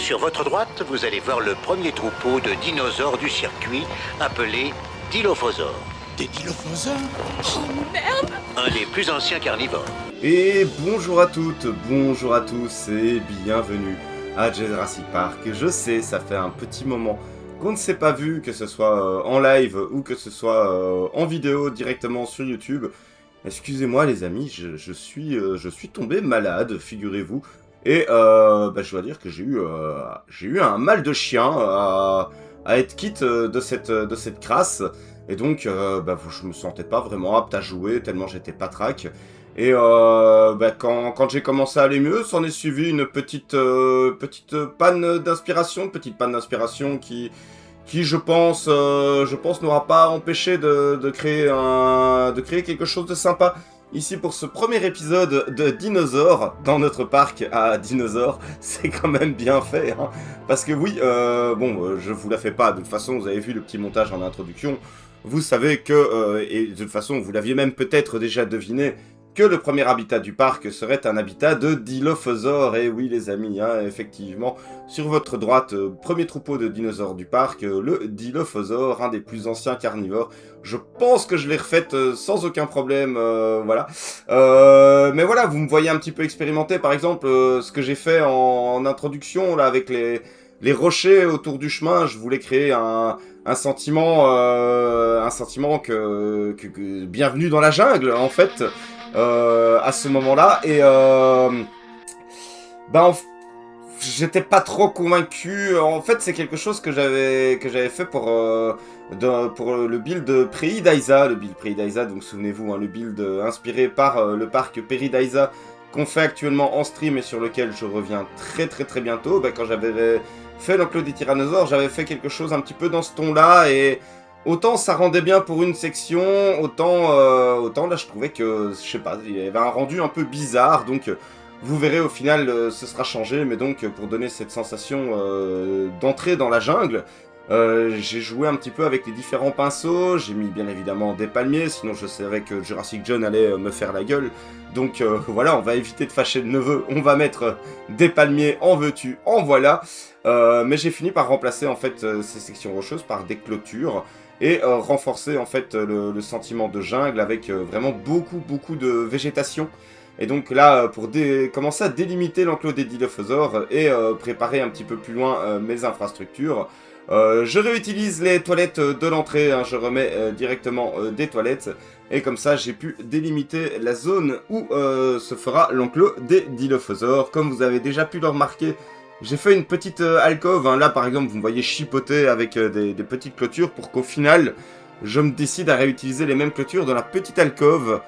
Sur votre droite, vous allez voir le premier troupeau de dinosaures du circuit, appelé Dilophosaure. Des dilophosaures? Oh merde! Un des plus anciens carnivores. Et bonjour à toutes, bonjour à tous et bienvenue à Jurassic Park. Je sais, ça fait un petit moment qu'on ne s'est pas vu, que ce soit en live ou que ce soit en vidéo directement sur YouTube. Excusez-moi les amis, je suis tombé malade, figurez-vous. Et je dois dire que j'ai eu un mal de chien à être quitte de cette crasse. Et donc, je me sentais pas vraiment apte à jouer, tellement j'étais patraque. Et quand j'ai commencé à aller mieux, s'en est suivi une petite panne d'inspiration, qui je pense n'aura pas empêché de créer quelque chose de sympa ici pour ce premier épisode de Dinosaures dans notre parc à Dinosaures. C'est quand même bien fait, hein, parce que oui, je vous la fais pas, de toute façon vous avez vu le petit montage en introduction, vous savez que, et de toute façon vous l'aviez même peut-être déjà deviné, que le premier habitat du parc serait un habitat de Dilophosaures. Et oui les amis, hein, effectivement, sur votre droite, premier troupeau de dinosaures du parc, le Dilophosaure, un des plus anciens carnivores. Je pense que je l'ai refaite sans aucun problème, voilà. Mais voilà, vous me voyez un petit peu expérimenter, par exemple, ce que j'ai fait en introduction, là, avec les rochers autour du chemin. Je voulais créer un sentiment que bienvenue dans la jungle, en fait. À ce moment-là, et j'étais pas trop convaincu. En fait, c'est quelque chose que j'avais fait pour le build Paradisa. Le build Paradisa, donc souvenez-vous, hein, le build inspiré par le parc Paradisa qu'on fait actuellement en stream et sur lequel je reviens très très très bientôt. Quand j'avais fait l'enclos des tyrannosaures, j'avais fait quelque chose un petit peu dans ce ton-là, et autant ça rendait bien pour une section, autant là je trouvais que, je sais pas, il y avait un rendu un peu bizarre, donc vous verrez au final ce sera changé. Mais donc pour donner cette sensation d'entrer dans la jungle, j'ai joué un petit peu avec les différents pinceaux, j'ai mis bien évidemment des palmiers, sinon je savais que Jurassic John allait me faire la gueule. Donc voilà, on va éviter de fâcher le neveu, on va mettre des palmiers, en veux-tu, en voilà. Mais j'ai fini par remplacer en fait ces sections rocheuses par des clôtures, et renforcer en fait le sentiment de jungle avec vraiment beaucoup de végétation. Et donc là, pour commencer à délimiter l'enclos des Dilophosaures et préparer un petit peu plus loin mes infrastructures, je réutilise les toilettes de l'entrée, hein, je remets directement des toilettes, et comme ça j'ai pu délimiter la zone où se fera l'enclos des Dilophosaures. Comme vous avez déjà pu le remarquer, j'ai fait une petite alcôve, hein. Là par exemple vous me voyez chipoter avec des petites clôtures pour qu'au final je me décide à réutiliser les mêmes clôtures dans la petite alcôve,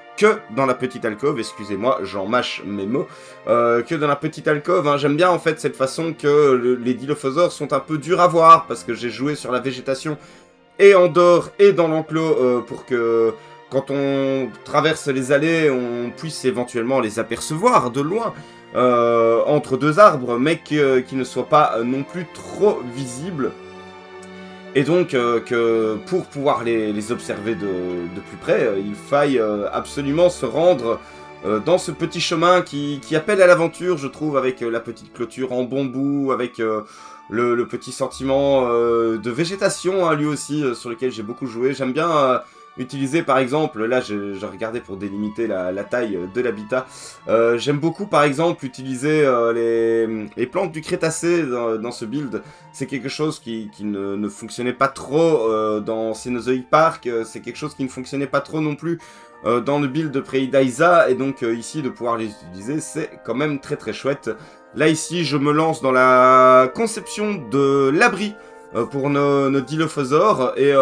excusez-moi, j'en mâche mes mots, que dans la petite alcôve, hein. J'aime bien en fait cette façon que les Dilophosaures sont un peu durs à voir, parce que j'ai joué sur la végétation et en dehors et dans l'enclos pour que quand on traverse les allées, on puisse éventuellement les apercevoir de loin. Entre deux arbres, mais qui ne soient pas non plus trop visibles. Et donc que pour pouvoir les observer de plus près, il faille absolument se rendre dans ce petit chemin qui appelle à l'aventure, je trouve, avec la petite clôture en bambou, avec le petit sentiment de végétation, hein, lui aussi, sur lequel j'ai beaucoup joué. J'aime bien utiliser par exemple, là j'ai regardé pour délimiter la taille de l'habitat, j'aime beaucoup par exemple utiliser les plantes du Crétacé dans ce build. C'est quelque chose qui ne fonctionnait pas trop dans Cenozoic Park, c'est quelque chose qui ne fonctionnait pas trop non plus dans le build de Paradisa, et donc ici de pouvoir les utiliser, c'est quand même très très chouette. Là ici je me lance dans la conception de l'abri pour nos Dilophosaures, et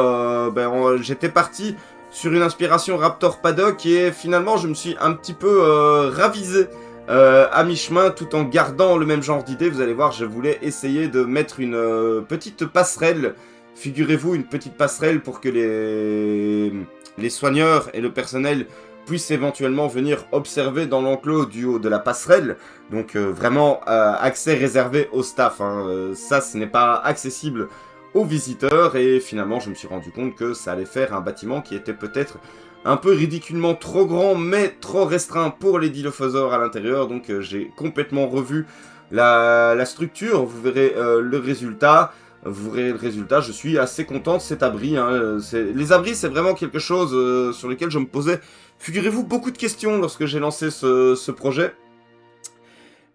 j'étais parti sur une inspiration Raptor Paddock, et finalement je me suis un petit peu ravisé à mi-chemin, tout en gardant le même genre d'idée. Vous allez voir, je voulais essayer de mettre une petite passerelle, figurez-vous, une petite passerelle pour que les soigneurs et le personnel puissent éventuellement venir observer dans l'enclos du haut de la passerelle. Donc vraiment accès réservé au staff, hein. Ça ce n'est pas accessible aux visiteurs, et finalement je me suis rendu compte que ça allait faire un bâtiment qui était peut-être un peu ridiculement trop grand mais trop restreint pour les Dilophosaures à l'intérieur. Donc j'ai complètement revu la structure, vous verrez le résultat. Vous verrez le résultat, je suis assez content de cet abri. Hein. Les abris, c'est vraiment quelque chose sur lequel je me posais, figurez-vous, beaucoup de questions lorsque j'ai lancé ce projet.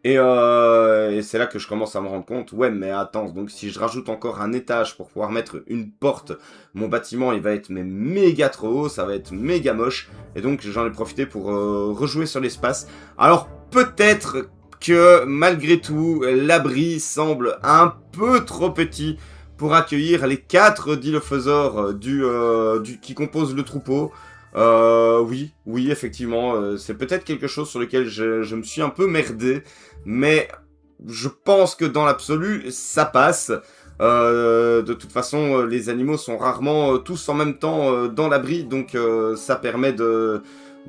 Et c'est là que je commence à me rendre compte, ouais mais attends, donc si je rajoute encore un étage pour pouvoir mettre une porte, mon bâtiment il va être mais méga trop haut, ça va être méga moche, et donc j'en ai profité pour rejouer sur l'espace. Alors peut-être que malgré tout, l'abri semble un peu trop petit pour accueillir les 4 dilophosaures qui composent le troupeau. Oui, effectivement, c'est peut-être quelque chose sur lequel je me suis un peu merdé, mais je pense que dans l'absolu, ça passe. De toute façon, les animaux sont rarement tous en même temps dans l'abri, donc ça permet de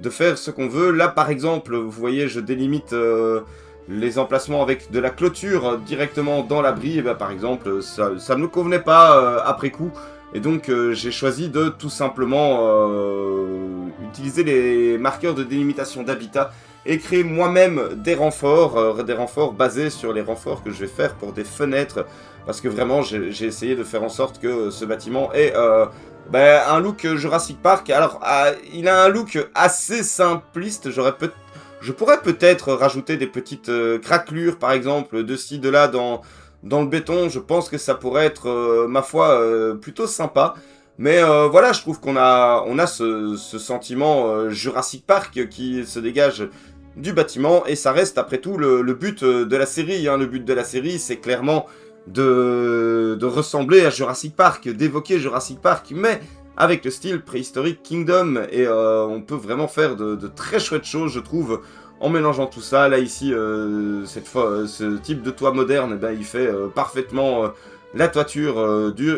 faire ce qu'on veut. Là, par exemple, vous voyez, je délimite les emplacements avec de la clôture directement dans l'abri. Et ben, par exemple, ça ne me convenait pas après coup. Et donc j'ai choisi de tout simplement utiliser les marqueurs de délimitation d'habitat et créer moi-même des renforts basés sur les renforts que je vais faire pour des fenêtres, parce que vraiment j'ai essayé de faire en sorte que ce bâtiment ait un look Jurassic Park. Alors il a un look assez simpliste, je pourrais peut-être rajouter des petites craquelures par exemple de ci de là dans le béton. Je pense que ça pourrait être, ma foi, plutôt sympa. Mais voilà, je trouve qu'on a ce sentiment Jurassic Park qui se dégage du bâtiment. Et ça reste, après tout, le but de la série. Hein. Le but de la série, c'est clairement de ressembler à Jurassic Park, d'évoquer Jurassic Park, mais avec le style Prehistoric Kingdom. Et on peut vraiment faire de très chouettes choses, je trouve, en mélangeant tout ça. Là ici, cette fois, ce type de toit moderne, il fait parfaitement la toiture du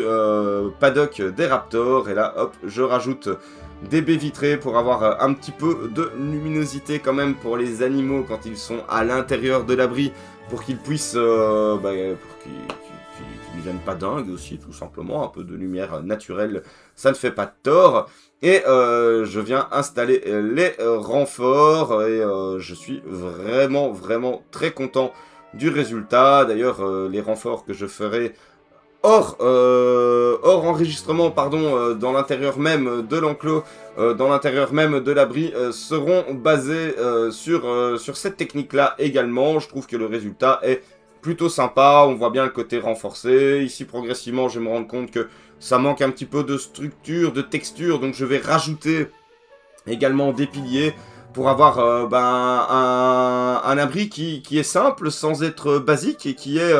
paddock des Raptors. Et là, hop, je rajoute des baies vitrées pour avoir un petit peu de luminosité quand même pour les animaux quand ils sont à l'intérieur de l'abri, pour qu'ils puissent, pour qu'ils ne deviennent pas dingues aussi, tout simplement. Un peu de lumière naturelle, ça ne fait pas de tort. Et je viens installer les renforts et je suis vraiment très content du résultat. D'ailleurs, les renforts que je ferai hors enregistrement, pardon, dans l'intérieur même de l'enclos, dans l'intérieur même de l'abri, seront basés sur cette technique-là également. Je trouve que le résultat est plutôt sympa, on voit bien le côté renforcé. Ici, progressivement, je vais me rendre compte que ça manque un petit peu de structure, de texture, donc je vais rajouter également des piliers pour avoir un abri qui est simple, sans être basique, et qui est,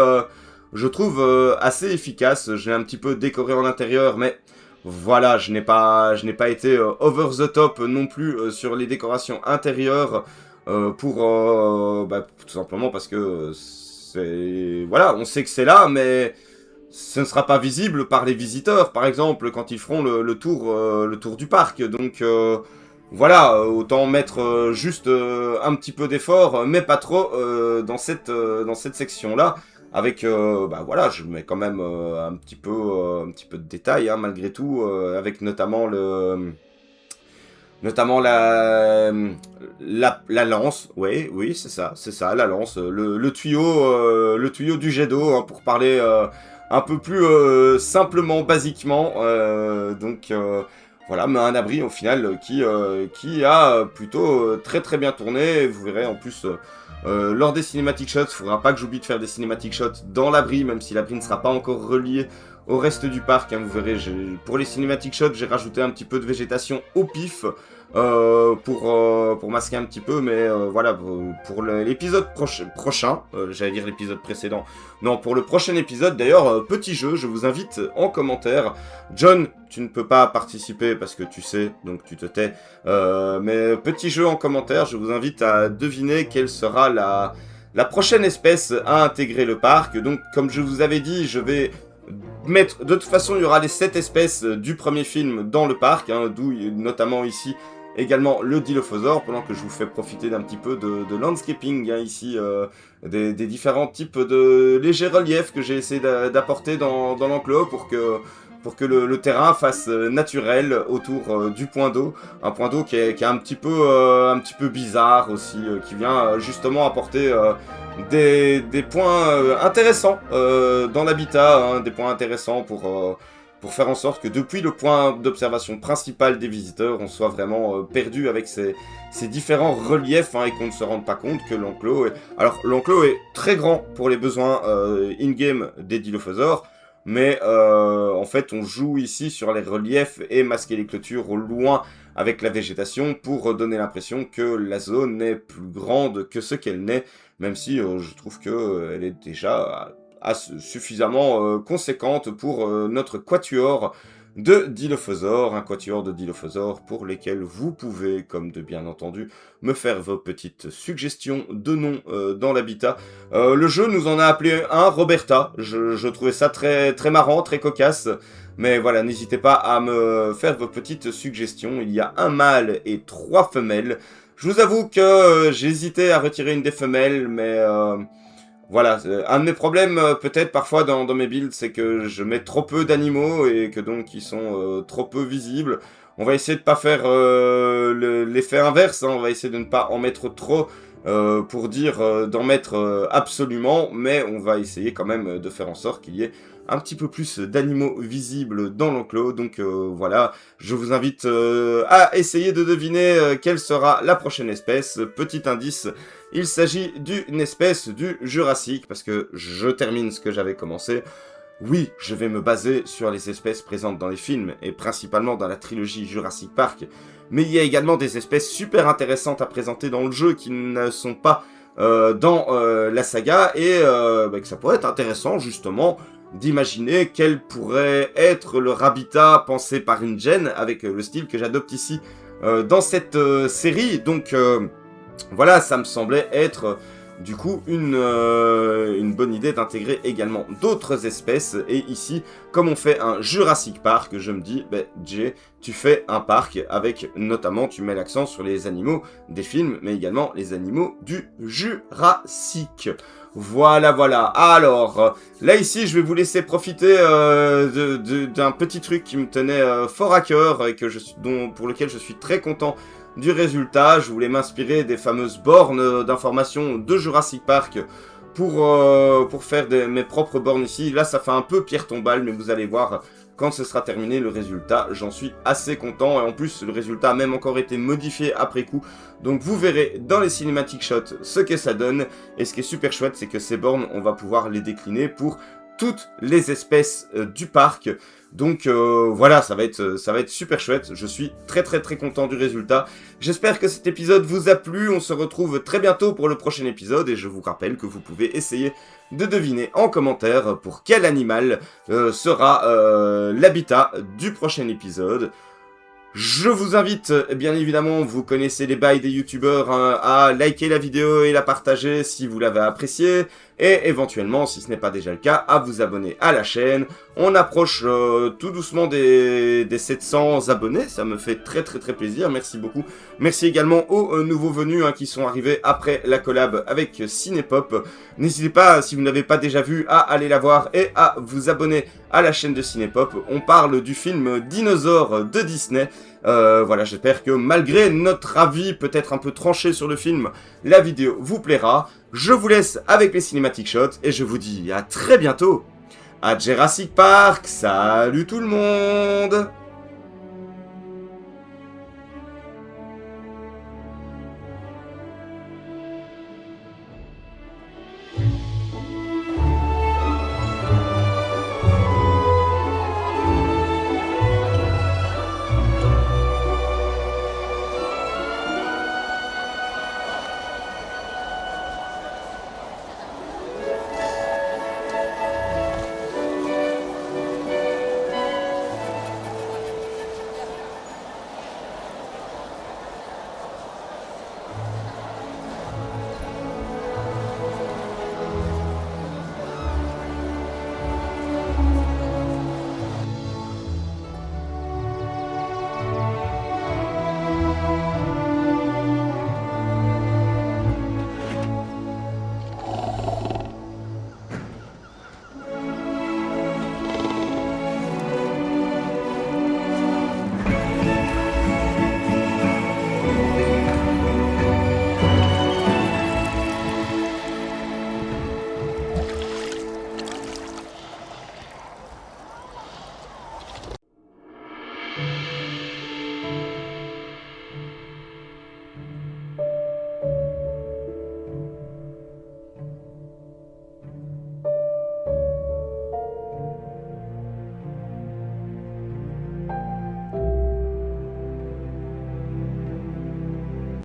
je trouve, assez efficace. Je l'ai un petit peu décoré en intérieur, mais voilà, je n'ai pas été over the top non plus sur les décorations intérieures, tout simplement parce que voilà, on sait que c'est là, mais ce ne sera pas visible par les visiteurs, par exemple, quand ils feront le tour du parc. Donc voilà, autant mettre juste un petit peu d'effort, mais pas trop dans cette section-là. Avec, voilà, je mets quand même un petit peu de détail, hein, malgré tout, avec notamment la lance. Oui, c'est ça, la lance, le tuyau du jet d'eau, hein, pour parler un peu plus simplement, basiquement. Donc voilà, mais un abri au final qui a plutôt très bien tourné. Vous verrez en plus lors des cinématiques shots, il ne faudra pas que j'oublie de faire des cinématiques shots dans l'abri, même si l'abri ne sera pas encore relié au reste du parc. Hein. Vous verrez, pour les cinématiques shots, j'ai rajouté un petit peu de végétation au pif pour masquer un petit peu, mais voilà, pour l'épisode prochain, j'allais dire l'épisode précédent, non, pour le prochain épisode, d'ailleurs, petit jeu, je vous invite en commentaire. John, tu ne peux pas participer parce que tu sais, donc tu te tais, mais petit jeu en commentaire, je vous invite à deviner quelle sera la prochaine espèce à intégrer le parc. Donc, comme je vous avais dit, je vais mettre, de toute façon, il y aura les 7 espèces du premier film dans le parc, hein, d'où notamment ici également le Dilophosaure, pendant que je vous fais profiter d'un petit peu de landscaping, hein, ici, des différents types de légers reliefs que j'ai essayé d'apporter dans l'enclos pour que pour que le terrain fasse naturel autour du point d'eau. Un point d'eau qui est un petit peu bizarre aussi, qui vient justement apporter des points intéressants dans l'habitat, hein, des points intéressants pour faire en sorte que depuis le point d'observation principal des visiteurs, on soit vraiment perdu avec ces différents reliefs, hein, et qu'on ne se rende pas compte que l'enclos est... Alors, l'enclos est très grand pour les besoins in-game des dilophosaures, mais en fait, on joue ici sur les reliefs et masquer les clôtures au loin avec la végétation pour donner l'impression que la zone est plus grande que ce qu'elle n'est, même si je trouve qu'elle est déjà suffisamment conséquente pour notre quatuor de dilophosaures, un quatuor de dilophosaures pour lesquels vous pouvez, comme de bien entendu, me faire vos petites suggestions de noms dans l'habitat. Le jeu nous en a appelé un Roberta, je trouvais ça très, très marrant, très cocasse, mais voilà, n'hésitez pas à me faire vos petites suggestions. Il y a un mâle et 3 femelles. Je vous avoue que j'hésitais à retirer une des femelles, mais voilà, un de mes problèmes peut-être parfois dans mes builds, c'est que je mets trop peu d'animaux et que donc ils sont trop peu visibles. On va essayer de pas faire l'effet inverse, hein, on va essayer de ne pas en mettre trop pour dire d'en mettre absolument, mais on va essayer quand même de faire en sorte qu'il y ait un petit peu plus d'animaux visibles dans l'enclos. Donc voilà, je vous invite à essayer de deviner quelle sera la prochaine espèce. Petit indice, il s'agit d'une espèce du Jurassique, parce que je termine ce que j'avais commencé. Oui, je vais me baser sur les espèces présentes dans les films, et principalement dans la trilogie Jurassic Park, mais il y a également des espèces super intéressantes à présenter dans le jeu qui ne sont pas dans la saga, et que ça pourrait être intéressant justement d'imaginer quel pourrait être leur habitat pensé par InGen, avec le style que j'adopte ici dans cette série. Donc voilà, ça me semblait être du coup une bonne idée d'intégrer également d'autres espèces. Et ici, comme on fait un Jurassic Park, je me dis, Jay, tu fais un parc avec notamment, tu mets l'accent sur les animaux des films, mais également les animaux du Jurassique. Voilà, voilà. Alors, là ici, je vais vous laisser profiter d'un petit truc qui me tenait fort à cœur et pour lequel je suis très content du résultat. Je voulais m'inspirer des fameuses bornes d'information de Jurassic Park pour faire mes propres bornes ici. Là, ça fait un peu pierre tombale, mais vous allez voir, quand ce sera terminé, le résultat, j'en suis assez content. Et en plus, le résultat a même encore été modifié après coup. Donc vous verrez dans les cinematic shots ce que ça donne. Et ce qui est super chouette, c'est que ces bornes, on va pouvoir les décliner pour toutes les espèces du parc. Donc voilà, ça va être super chouette. Je suis très très très content du résultat. J'espère que cet épisode vous a plu. On se retrouve très bientôt pour le prochain épisode. Et je vous rappelle que vous pouvez essayer de deviner en commentaire pour quel animal sera l'habitat du prochain épisode. Je vous invite, bien évidemment, vous connaissez les bails des youtubeurs, hein, à liker la vidéo et la partager si vous l'avez appréciée, et éventuellement, si ce n'est pas déjà le cas, à vous abonner à la chaîne. On approche tout doucement des 700 abonnés, ça me fait très très très plaisir, merci beaucoup. Merci également aux nouveaux venus qui sont arrivés après la collab avec Cinépop. N'hésitez pas, si vous n'avez pas déjà vu, à aller la voir et à vous abonner à la chaîne de Cinépop. On parle du film Dinosaure de Disney. Voilà, j'espère que malgré notre avis peut-être un peu tranché sur le film, la vidéo vous plaira. Je vous laisse avec les cinématiques shots et je vous dis à très bientôt à Jurassic Park. Salut tout le monde!